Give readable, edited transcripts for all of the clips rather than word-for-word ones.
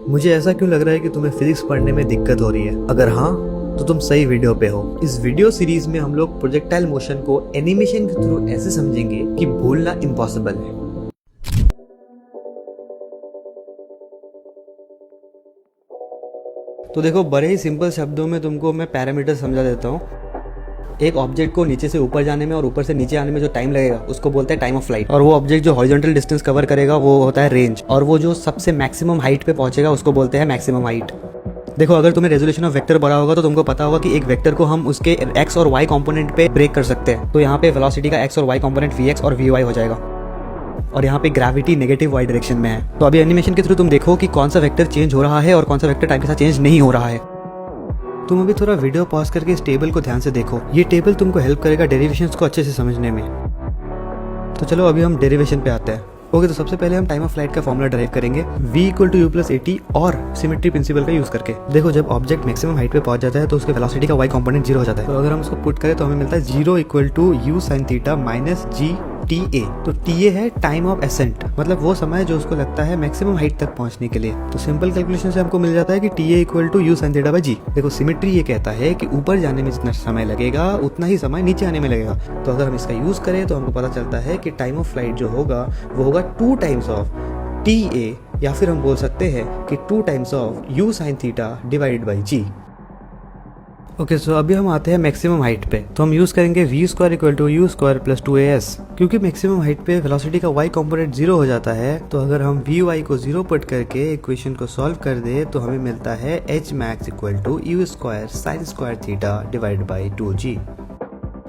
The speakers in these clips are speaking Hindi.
मुझे ऐसा क्यों लग रहा है कि तुम्हें फिजिक्स पढ़ने में दिक्कत हो रही है? अगर हाँ तो तुम सही वीडियो पे हो। इस वीडियो सीरीज में हम लोग प्रोजेक्टाइल मोशन को एनिमेशन के थ्रू ऐसे समझेंगे कि भूलना इम्पॉसिबल है। तो देखो, बड़े ही सिंपल शब्दों में तुमको मैं पैरामीटर समझा देता हूँ। एक ऑब्जेक्ट को नीचे से ऊपर जाने में और ऊपर से नीचे आने में जो टाइम लगेगा उसको बोलते हैं टाइम ऑफ फ्लाइट। और वो ऑब्जेक्ट जो हॉरिजॉन्टल डिस्टेंस कवर करेगा वो होता है रेंज। और वो जो सबसे मैक्सिमम हाइट पे पहुंचेगा उसको बोलते हैं मैक्सिमम हाइट। देखो, अगर तुम्हें रेजोल्यूशन ऑफ वेक्टर पढ़ा होगा तो तुमको पता होगा कि एक वेक्टर को हम उसके एक्स और वाई कंपोनेंट पे ब्रेक कर सकते हैं। तो यहाँ पे वेलोसिटी का एक्स और वाई कंपोनेंट वी एक्स और वी वाई हो जाएगा। और यहाँ पे ग्रेविटी नेगेटिव वाई डायरेक्शन में है। तो अभी एनिमेशन के थ्रू तुम देखो कि कौन सा वेक्टर चेंज हो रहा है और कौन सा वेक्टर टाइम के साथ चेंज नहीं हो रहा है। तुम अभी थोड़ा वीडियो पॉज करके इस टेबल को ध्यान से देखो। ये टेबल तुमको हेल्प करेगा डेरिवेशंस को अच्छे से समझने में। तो चलो अभी हम डेरिवेशन पे आते हैं। ओके, तो सबसे पहले हम टाइम ऑफ फ्लाइट का फॉर्मूला डराइव करेंगे v = u + at और सिमेट्री प्रिंसिपल का यूज करके। देखो, जब ऑब्जेक्ट मैक्सिमम हाइट पे पहुंच जाता है तो उसके वेलोसिटी का y कंपोनेंट 0 हो जाता है। तो अगर हम उसको पुट करें तो हमें मिलता है 0 = u sin θ - gta। तो ta है टाइम ऑफ एसेंट, मतलब वो समय जो उसको लगता है मैक्सिमम हाइट तक पहुंचने के लिए। तो सिंपल कैलकुलेशन से हमको मिल जाता है कि ta = u sin θ / g। देखो, सिमेट्री ये कहता है कि ऊपर जाने में जितना समय लगेगा उतना ही समय नीचे आने में लगेगा। तो अगर हम इसका यूज करें तो हमको पता चलता है कि टाइम ऑफ फ्लाइट जो होगा वो होगा 2 टाइम्स ऑफ ta, या फिर हम बोल सकते हैं कि 2 times of u sin θ divided by g। Okay, so अभी हम आते हैं मैक्सिमम हाइट पे। तो हम यूज करेंगे v² = u² + 2as। क्योंकि मैक्सिमम हाइट पे वेलोसिटी का y कंपोनेंट 0 हो जाता है, तो अगर हम vy को 0 पुट करके इक्वेशन को सॉल्व कर दे तो हमें मिलता है hmax = u² sin² θ divided by 2g।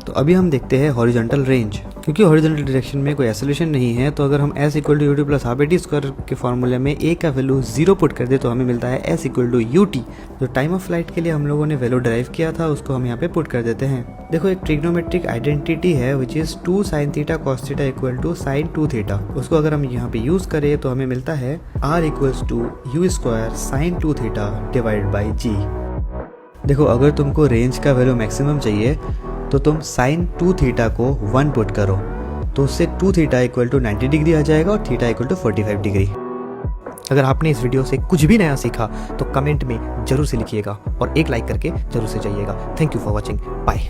तो अभी हम देखते हैं हॉरिजॉन्टल रेंज। क्योंकि हॉरिजॉन्टल डायरेक्शन में कोई एक्सेलरेशन नहीं है, तो अगर हम s = ut + ½ at² के फॉर्मूले में a का वैल्यू 0 पुट कर दे तो हमें मिलता है s = ut। जो टाइम ऑफ फ्लाइट के लिए हम लोगों ने वैल्यू ड्राइव किया था उसको हम यहाँ पे पुट कर देते हैं। देखो, एक ट्रिग्नोमेट्रिक आइडेंटिटी है which is 2 sin θ cos θ = sin 2θ। उसको अगर हम यहाँ पे यूज करें तो हमें मिलता है r = u² sin 2θ divided by g। देखो, अगर तुमको रेंज का वैल्यू मैक्सिमम चाहिए तो तुम sin 2θ को 1 पुट करो, तो उससे 2θ = 90 डिग्री आ जाएगा और θ = 45 डिग्री। अगर आपने इस वीडियो से कुछ भी नया सीखा तो कमेंट में जरूर से लिखिएगा और एक लाइक करके जरूर से जाइएगा। Thank you for watching. Bye.